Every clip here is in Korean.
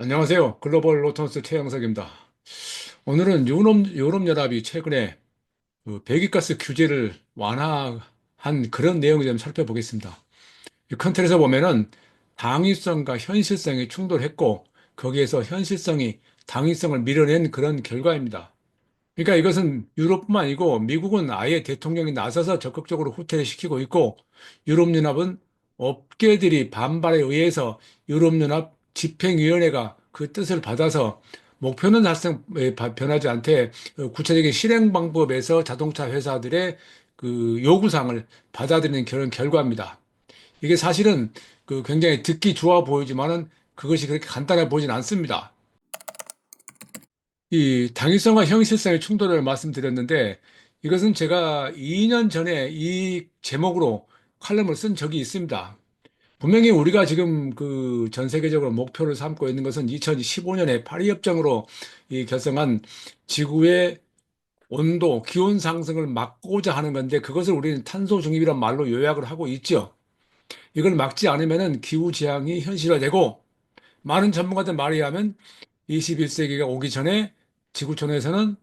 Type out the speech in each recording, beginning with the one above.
안녕하세요. 글로벌 로턴스 최영석입니다. 오늘은 유럽연합이 최근에 그 배기가스 규제를 완화한 그런 내용을 좀 살펴보겠습니다. 이 컨텐츠에서 보면은 당위성과 현실성이 충돌했고 거기에서 현실성이 당위성을 밀어낸 그런 결과입니다. 그러니까 이것은 유럽뿐만 아니고 미국은 아예 대통령이 나서서 적극적으로 후퇴를 시키고 있고 유럽연합은 업계들이 반발에 의해서 유럽연합 집행위원회가 그 뜻을 받아서 목표는 변하지 않되 구체적인 실행 방법에서 자동차 회사들의 그 요구사항을 받아들이는 그런 결과입니다. 이게 사실은 그 굉장히 듣기 좋아 보이지만은 그것이 그렇게 간단해 보이진 않습니다. 이 당위성과 형식성의 충돌을 말씀드렸는데 이것은 제가 2년 전에 이 제목으로 칼럼을 쓴 적이 있습니다. 분명히 우리가 지금 그 전 세계적으로 목표를 삼고 있는 것은 2015년에 파리 협정으로 이 결성한 지구의 온도, 기온 상승을 막고자 하는 건데 그것을 우리는 탄소 중립이란 말로 요약을 하고 있죠. 이걸 막지 않으면은 기후 재앙이 현실화되고 많은 전문가들 말에 의하면 21세기가 오기 전에 지구촌에서는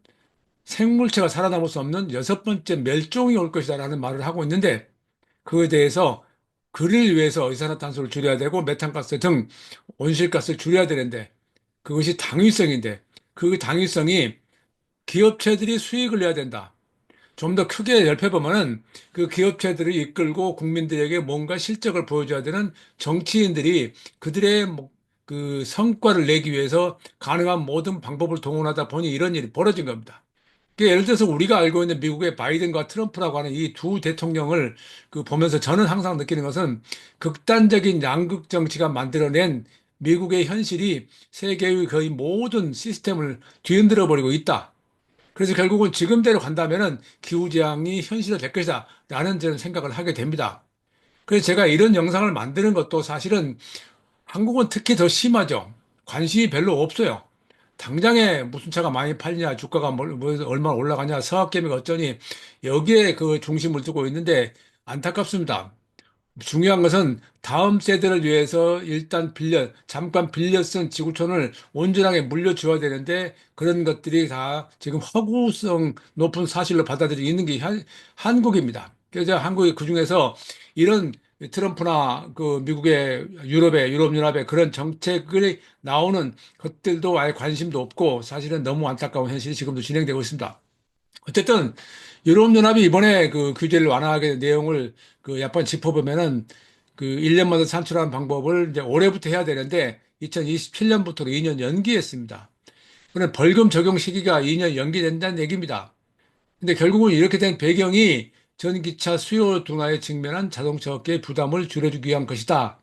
생물체가 살아남을 수 없는 여섯 번째 멸종이 올 것이다라는 말을 하고 있는데 그에 대해서 그를 위해서 이산화탄소를 줄여야 되고 메탄가스 등 온실가스를 줄여야 되는데 그것이 당위성인데 그 당위성이 기업체들이 수익을 내야 된다. 좀 더 크게 넓혀보면은 그 기업체들을 이끌고 국민들에게 뭔가 실적을 보여줘야 되는 정치인들이 그들의 그 성과를 내기 위해서 가능한 모든 방법을 동원하다 보니 이런 일이 벌어진 겁니다. 예를 들어서 우리가 알고 있는 미국의 바이든과 트럼프라고 하는 이 두 대통령을 그 보면서 저는 항상 느끼는 것은 극단적인 양극 정치가 만들어낸 미국의 현실이 세계의 거의 모든 시스템을 뒤흔들어 버리고 있다. 그래서 결국은 지금대로 간다면은 기후재앙이 현실화될 것이다. 라는 저는 생각을 하게 됩니다. 그래서 제가 이런 영상을 만드는 것도 사실은 한국은 특히 더 심하죠. 관심이 별로 없어요. 당장에 무슨 차가 많이 팔리냐, 주가가 얼마나 올라가냐, 서학개미가 어쩌니, 여기에 그 중심을 두고 있는데 안타깝습니다. 중요한 것은 다음 세대를 위해서 일단 잠깐 빌려 쓴 지구촌을 온전하게 물려줘야 되는데 그런 것들이 다 지금 허구성 높은 사실로 받아들이고 있는 게 한국입니다. 그래서 한국이 그중에서 이런 트럼프나 그 미국의 유럽연합의 그런 정책이 나오는 것들도 아예 관심도 없고 사실은 너무 안타까운 현실이 지금도 진행되고 있습니다. 어쨌든 유럽연합이 이번에 그 규제를 완화하게 된 내용을 그 약간 짚어보면은 그 1년마다 산출하는 방법을 이제 올해부터 해야 되는데 2027년부터로 2년 연기했습니다. 그런데 벌금 적용 시기가 2년 연기된다는 얘기입니다. 근데 결국은 이렇게 된 배경이 전기차 수요 둔화에 직면한 자동차 업계의 부담을 줄여주기 위한 것이다.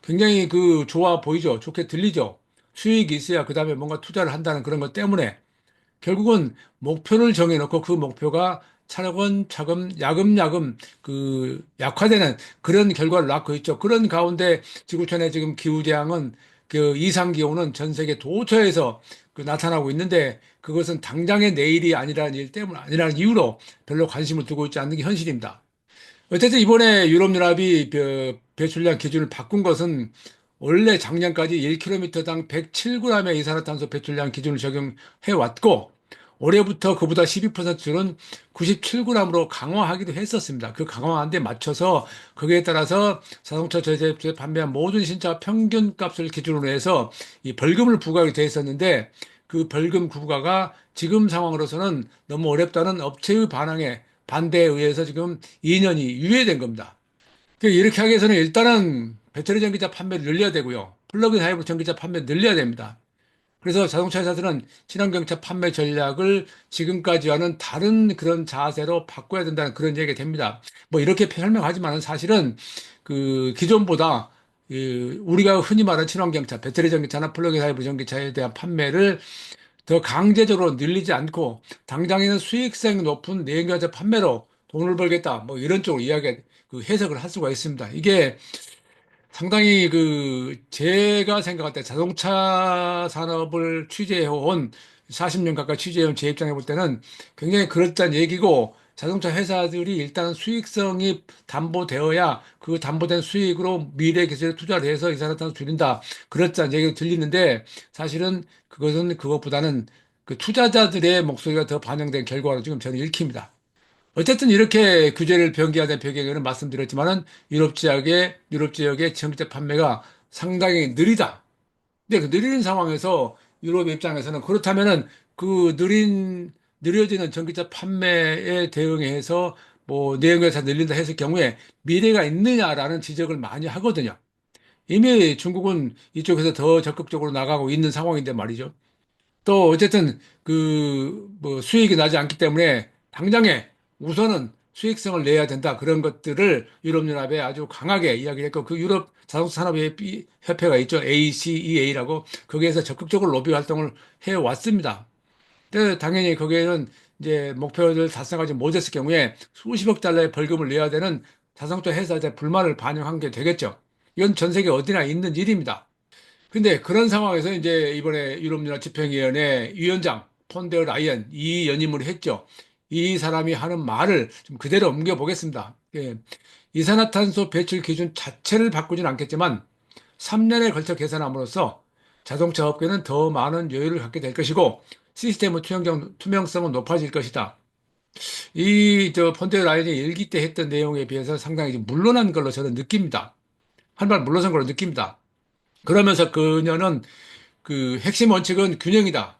굉장히 그 좋아 보이죠? 좋게 들리죠? 수익이 있어야 그 다음에 뭔가 투자를 한다는 그런 것 때문에 결국은 목표를 정해놓고 그 목표가 차근차근 야금야금 그 약화되는 그런 결과를 낳고 있죠. 그런 가운데 지구촌의 지금 기후재앙은 그 이상기온은 전 세계 도처에서 그 나타나고 있는데 그것은 당장의 내일이 아니라는 일 때문 아니라는 이유로 별로 관심을 두고 있지 않는 게 현실입니다. 어쨌든 이번에 유럽연합이 그 배출량 기준을 바꾼 것은 원래 작년까지 1km당 107g의 이산화탄소 배출량 기준을 적용해 왔고 올해부터 그보다 12% 줄은 97g으로 강화하기도 했었습니다. 그 강화한 데 맞춰서 거기에 따라서 자동차 제조업체에 판매한 모든 신차 평균 값을 기준으로 해서 이 벌금을 부과하게 돼 있었는데 그 벌금 부과가 지금 상황으로서는 너무 어렵다는 업체의 반대에 의해서 지금 2년이 유예된 겁니다. 이렇게 하기 위해서는 일단은 배터리 전기차 판매를 늘려야 되고요. 플러그인 하이브리드 전기차 판매를 늘려야 됩니다. 그래서 자동차 회사들은 친환경차 판매 전략을 지금까지와는 다른 그런 자세로 바꿔야 된다는 그런 얘기가 됩니다. 뭐 이렇게 설명하지만 사실은 그 기존보다 우리가 흔히 말하는 친환경차, 배터리 전기차나 플러그인 하이브리드 전기차에 대한 판매를 더 강제적으로 늘리지 않고 당장에는 수익성 높은 내연기관차 판매로 돈을 벌겠다. 뭐 이런 쪽으로 그 해석을 할 수가 있습니다. 이게 상당히 그 제가 생각할 때 자동차 산업을 취재해온 40년 가까이 취재해온 제 입장에 볼 때는 굉장히 그럴듯한 얘기고 자동차 회사들이 일단 수익성이 담보되어야 그 담보된 수익으로 미래 기술에 투자를 해서 이산화탄소 줄인다. 그렇다는 얘기가 들리는데 사실은 그것은 그것보다는 그 투자자들의 목소리가 더 반영된 결과로 지금 저는 읽힙니다. 어쨌든 이렇게 규제를 변경하는 배경에는 말씀드렸지만은 유럽 지역의 전기차 판매가 상당히 느리다. 근데 그 느린 상황에서 유럽 입장에서는 그렇다면은 그 느려지는 전기차 판매에 대응해서 뭐 내연기관 차 늘린다 했을 경우에 미래가 있느냐라는 지적을 많이 하거든요. 이미 중국은 이쪽에서 더 적극적으로 나가고 있는 상황인데 말이죠. 또 어쨌든 그 뭐 수익이 나지 않기 때문에 당장에 우선은 수익성을 내야 된다. 그런 것들을 유럽연합에 아주 강하게 이야기를 했고 그 유럽 자동차 협회가 있죠. ACEA라고 거기에서 적극적으로 로비 활동을 해 왔습니다. 근데 당연히 거기에는 이제 목표를 달성하지 못했을 경우에 수십억 달러의 벌금을 내야 되는 자동차 회사의 불만을 반영한 게 되겠죠. 이건 전 세계 어디나 있는 일입니다. 근데 그런 상황에서 이제 이번에 유럽연합 집행위원회 위원장 폰데어 라이언 이 연임을 했죠. 이 사람이 하는 말을 좀 그대로 옮겨 보겠습니다. 예, 이산화탄소 배출 기준 자체를 바꾸진 않겠지만 3년에 걸쳐 개선함으로써 자동차 업계는 더 많은 여유를 갖게 될 것이고 시스템의 투명성은 높아질 것이다. 이 저 폰데어 라이언이 일기 때 했던 내용에 비해서 상당히 좀 물러난 걸로 저는 느낍니다. 한 발 물러선 걸로 느낍니다. 그러면서 그녀는 그 핵심 원칙은 균형이다.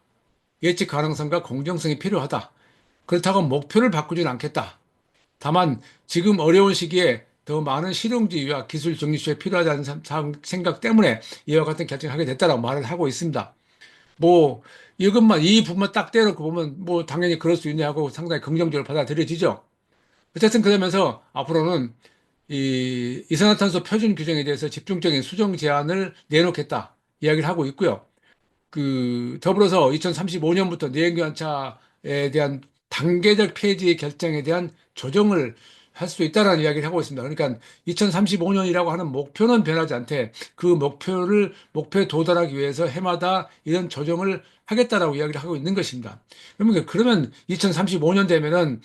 예측 가능성과 공정성이 필요하다. 그렇다고 목표를 바꾸지는 않겠다. 다만 지금 어려운 시기에 더 많은 실용주의와 기술 정립이 필요하다는 생각 때문에 이와 같은 결정을 하게 됐다라고 말을 하고 있습니다. 뭐 이 부분만 딱 떼놓고 보면 뭐 당연히 그럴 수 있네 하고 상당히 긍정적으로 받아들여지죠. 어쨌든 그러면서 앞으로는 이 이산화탄소 표준 규정에 대해서 집중적인 수정 제안을 내놓겠다 이야기를 하고 있고요. 그 더불어서 2035년부터 내연기관차에 대한 단계적 폐지 결정에 대한 조정을 할 수 있다라는 이야기를 하고 있습니다. 그러니까 2035년이라고 하는 목표는 변하지 않되 그 목표에 도달하기 위해서 해마다 이런 조정을 하겠다라고 이야기를 하고 있는 것입니다. 그러면 2035년 되면은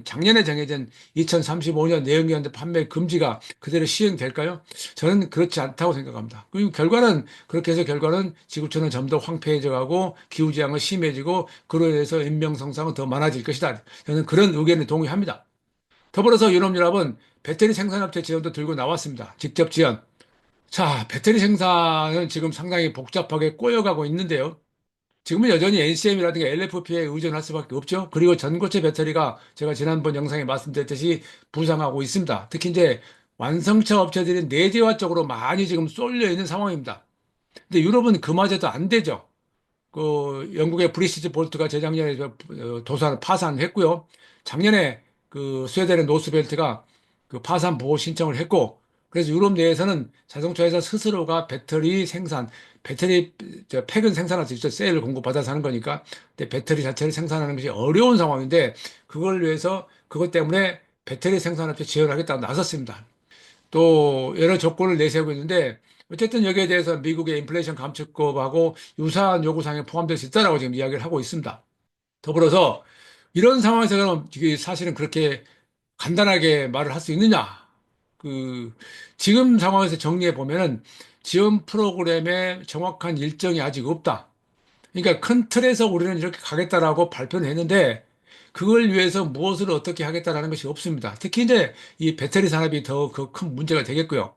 작년에 정해진 2035년 내연기관 판매 금지가 그대로 시행될까요? 저는 그렇지 않다고 생각합니다. 그리고 그렇게 해서 결과는 지구촌은 점 더 황폐해져 가고 기후재앙은 심해지고 그로 인해서 인명성상은 더 많아질 것이다. 저는 그런 의견에 동의합니다. 더불어서 유럽연합은 배터리 생산업체 지원도 들고 나왔습니다. 직접 지원. 자, 배터리 생산은 지금 상당히 복잡하게 꼬여가고 있는데요. 지금은 여전히 NCM이라든가 LFP에 의존할 수밖에 없죠. 그리고 전고체 배터리가 제가 지난번 영상에 말씀드렸듯이 부상하고 있습니다. 특히 이제 완성차 업체들이 내재화 쪽으로 많이 지금 쏠려 있는 상황입니다. 근데 유럽은 그마저도 안 되죠. 그 영국의 브리시즈 볼트가 재작년에 도산을 파산했고요. 작년에 그 스웨덴의 노스벨트가 그 파산 보호 신청을 했고, 그래서 유럽 내에서는 자동차 회사 스스로가 배터리 팩은 생산할 수 있죠. 셀을 공급받아서 하는 거니까. 근데 배터리 자체를 생산하는 것이 어려운 상황인데 그걸 위해서 그것 때문에 배터리 생산업체 지원을 하겠다고 나섰습니다. 또 여러 조건을 내세우고 있는데 어쨌든 여기에 대해서 미국의 인플레이션 감축법하고 유사한 요구사항에 포함될 수 있다라고 지금 이야기를 하고 있습니다. 더불어서 이런 상황에서 그럼 이게 사실은 그렇게 간단하게 말을 할 수 있느냐? 그 지금 상황에서 정리해 보면은 지원 프로그램의 정확한 일정이 아직 없다. 그러니까 큰 틀에서 우리는 이렇게 가겠다라고 발표를 했는데 그걸 위해서 무엇을 어떻게 하겠다라는 것이 없습니다. 특히 이제 이 배터리 산업이 더 그 큰 문제가 되겠고요.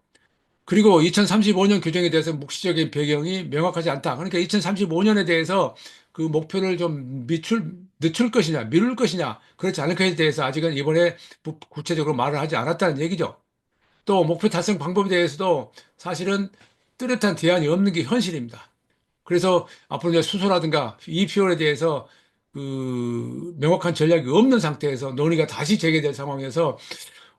그리고 2035년 규정에 대해서 묵시적인 배경이 명확하지 않다. 그러니까 2035년에 대해서 그 목표를 좀 늦출 것이냐, 미룰 것이냐, 그렇지 않을 것에 대해서 아직은 이번에 구체적으로 말을 하지 않았다는 얘기죠. 또 목표 달성 방법에 대해서도 사실은 뚜렷한 대안이 없는 게 현실입니다. 그래서 앞으로 이제 수소라든가 EPO에 대해서 그 명확한 전략이 없는 상태에서 논의가 다시 재개될 상황에서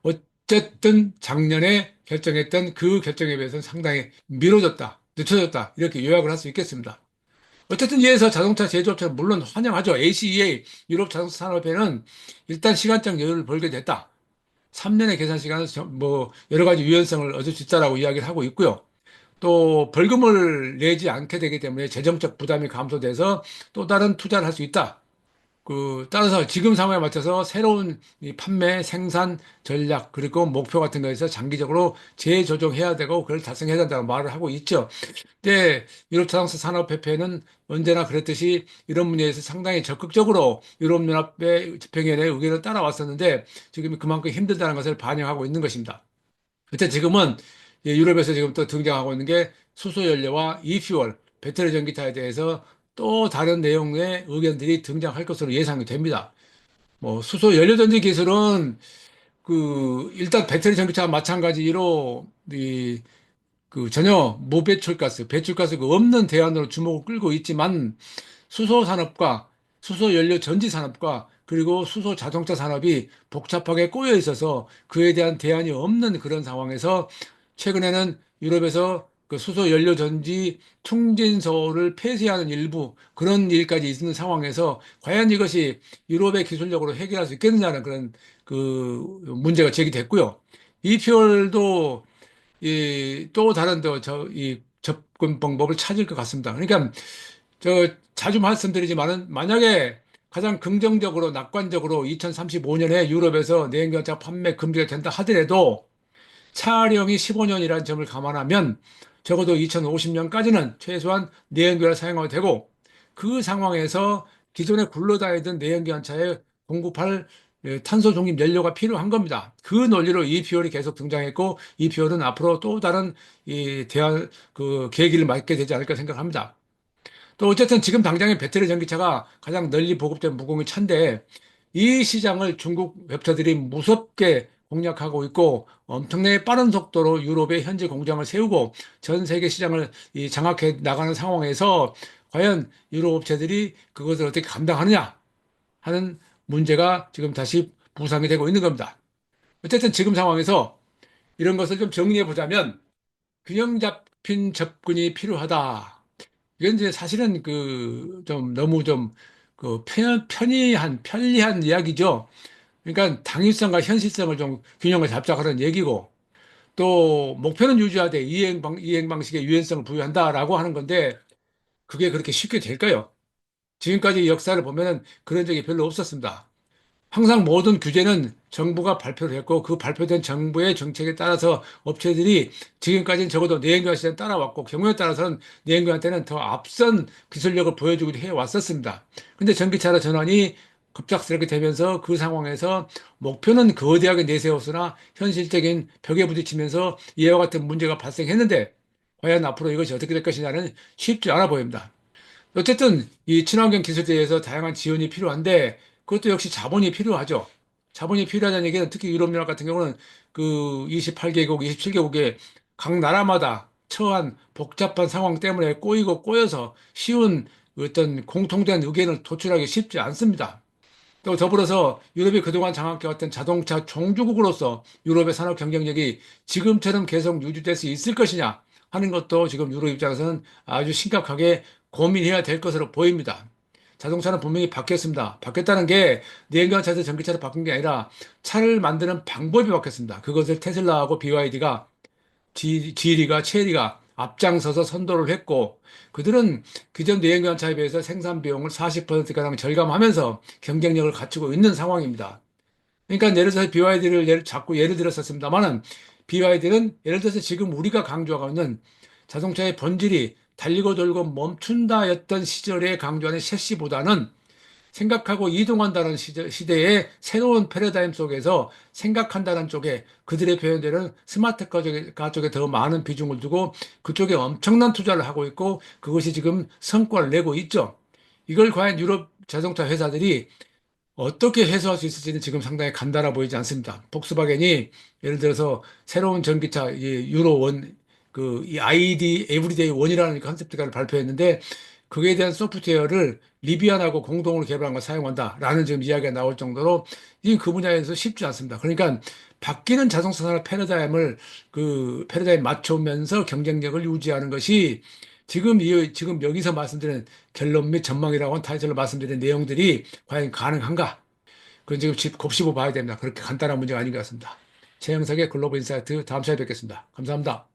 어쨌든 작년에 결정했던 그 결정에 비해서는 상당히 미뤄졌다, 늦춰졌다, 이렇게 요약을 할 수 있겠습니다. 어쨌든 이에서 자동차 제조업체는 물론 환영하죠. ACEA, 유럽 자동차 산업회는 일단 시간적 여유를 벌게 됐다. 3년의 계산 시간은 뭐 여러 가지 유연성을 얻을 수 있다라고 이야기를 하고 있고요. 또 벌금을 내지 않게 되기 때문에 재정적 부담이 감소돼서 또 다른 투자를 할 수 있다. 따라서 지금 상황에 맞춰서 새로운 이 판매, 생산 전략, 그리고 목표 같은 거에서 장기적으로 재조정해야 되고, 그걸 달성해야 된다고 말을 하고 있죠. 근데 유럽 자동차 산업협회는 언제나 그랬듯이 이런 문제에서 상당히 적극적으로 유럽연합회 집행위원회의 의견을 따라왔었는데, 지금 그만큼 힘들다는 것을 반영하고 있는 것입니다. 그때 지금은 유럽에서 지금 또 등장하고 있는 게 수소 연료와 이퓨얼, 배터리 전기차에 대해서 또 다른 내용의 의견들이 등장할 것으로 예상이 됩니다. 뭐 수소 연료 전지 기술은 일단 배터리 전기차와 마찬가지로 전혀 무배출가스, 배출가스가 없는 대안으로 주목을 끌고 있지만 수소 산업과 수소 연료 전지 산업과 그리고 수소 자동차 산업이 복잡하게 꼬여 있어서 그에 대한 대안이 없는 그런 상황에서 최근에는 유럽에서 그 수소 연료 전지 충진소를 폐쇄하는 일부 그런 일까지 있는 상황에서 과연 이것이 유럽의 기술력으로 해결할 수 있겠느냐는 그런 문제가 제기됐고요. 이 표현도 또 다른 이 접근 방법을 찾을 것 같습니다. 그러니까 자주 말씀드리지만은 만약에 가장 긍정적으로 낙관적으로 2035년에 유럽에서 내연기관차 판매 금지가 된다 하더라도 차량이 15년이라는 점을 감안하면 적어도 2050년까지는 최소한 내연기관을 사용하게 되고 그 상황에서 기존에 굴러다니던 내연기관차에 공급할 탄소 중립 연료가 필요한 겁니다. 그 논리로 이퓨얼이 계속 등장했고 이퓨얼은 앞으로 또 다른 이 대안 계기를 맞게 되지 않을까 생각합니다. 또 어쨌든 지금 당장에 배터리 전기차가 가장 널리 보급된 무공의 차인데 이 시장을 중국 웹터들이 무섭게 공략하고 있고 엄청나게 빠른 속도로 유럽에 현지 공장을 세우고 전 세계 시장을 장악해 나가는 상황에서 과연 유럽 업체들이 그것을 어떻게 감당하느냐 하는 문제가 지금 다시 부상이 되고 있는 겁니다. 어쨌든 지금 상황에서 이런 것을 좀 정리해 보자면 균형 잡힌 접근이 필요하다. 이건 이제 사실은 좀 너무 좀 편리한 이야기죠. 그러니까 당위성과 현실성을 좀 균형을 잡자라는 얘기고 또 목표는 유지하되 이행 방식의 유연성을 부여한다라고 하는 건데 그게 그렇게 쉽게 될까요? 지금까지 역사를 보면은 그런 적이 별로 없었습니다. 항상 모든 규제는 정부가 발표를 했고 그 발표된 정부의 정책에 따라서 업체들이 지금까지는 적어도 내연기관 시대에 따라왔고 경우에 따라서는 내연기관한테는 더 앞선 기술력을 보여주기도 해왔었습니다. 근데 전기차로 전환이 급작스럽게 되면서 그 상황에서 목표는 거대하게 내세웠으나 현실적인 벽에 부딪히면서 이와 같은 문제가 발생했는데 과연 앞으로 이것이 어떻게 될 것이냐는 쉽지 않아 보입니다. 어쨌든 이 친환경 기술에 대해서 다양한 지원이 필요한데 그것도 역시 자본이 필요하죠. 자본이 필요하다는 얘기는 특히 유럽연합 같은 경우는 그 28개국, 27개국의 각 나라마다 처한 복잡한 상황 때문에 꼬이고 꼬여서 쉬운 어떤 공통된 의견을 도출하기 쉽지 않습니다. 또 더불어서 유럽이 그동안 장악해왔던 자동차 종주국으로서 유럽의 산업 경쟁력이 지금처럼 계속 유지될 수 있을 것이냐 하는 것도 지금 유럽 입장에서는 아주 심각하게 고민해야 될 것으로 보입니다. 자동차는 분명히 바뀌었습니다. 바뀌었다는 게 내연기관차에서 전기차로 바뀐 게 아니라 차를 만드는 방법이 바뀌었습니다. 그것을 테슬라하고 BYD가 지리가 체리가 앞장서서 선도를 했고 그들은 기존 내연기관차에 비해서 생산 비용을 40%가량 절감하면서 경쟁력을 갖추고 있는 상황입니다. 그러니까 예를 들어서 BYD를 자꾸 예를 들었었습니다만은 BYD는 예를 들어서 지금 우리가 강조하고 있는 자동차의 본질이 달리고 돌고 멈춘다였던 시절에 강조하는 셰시보다는 생각하고 이동한다는 시대의 새로운 패러다임 속에서 생각한다는 쪽에 그들의 표현되는 스마트카 쪽에 더 많은 비중을 두고 그쪽에 엄청난 투자를 하고 있고 그것이 지금 성과를 내고 있죠. 이걸 과연 유럽 자동차 회사들이 어떻게 해소할 수 있을지는 지금 상당히 간단해 보이지 않습니다. 폭스바겐이 예를 들어서 새로운 전기차 유로 원, 이 ID 에브리데이 원이라는 컨셉트카를 발표했는데 그에 대한 소프트웨어를 리비안하고 공동으로 개발한 걸 사용한다라는 지금 이야기가 나올 정도로 지금 그 분야에서 쉽지 않습니다. 그러니까 바뀌는 자동차 산업 패러다임을 패러다임 맞추면서 경쟁력을 유지하는 것이 지금 여기서 말씀드린 결론 및 전망이라고 하는 타이틀로 말씀드린 내용들이 과연 가능한가? 그건 지금 곱씹어 봐야 됩니다. 그렇게 간단한 문제가 아닌 것 같습니다. 최영석의 글로벌 인사이트 다음 시간에 뵙겠습니다. 감사합니다.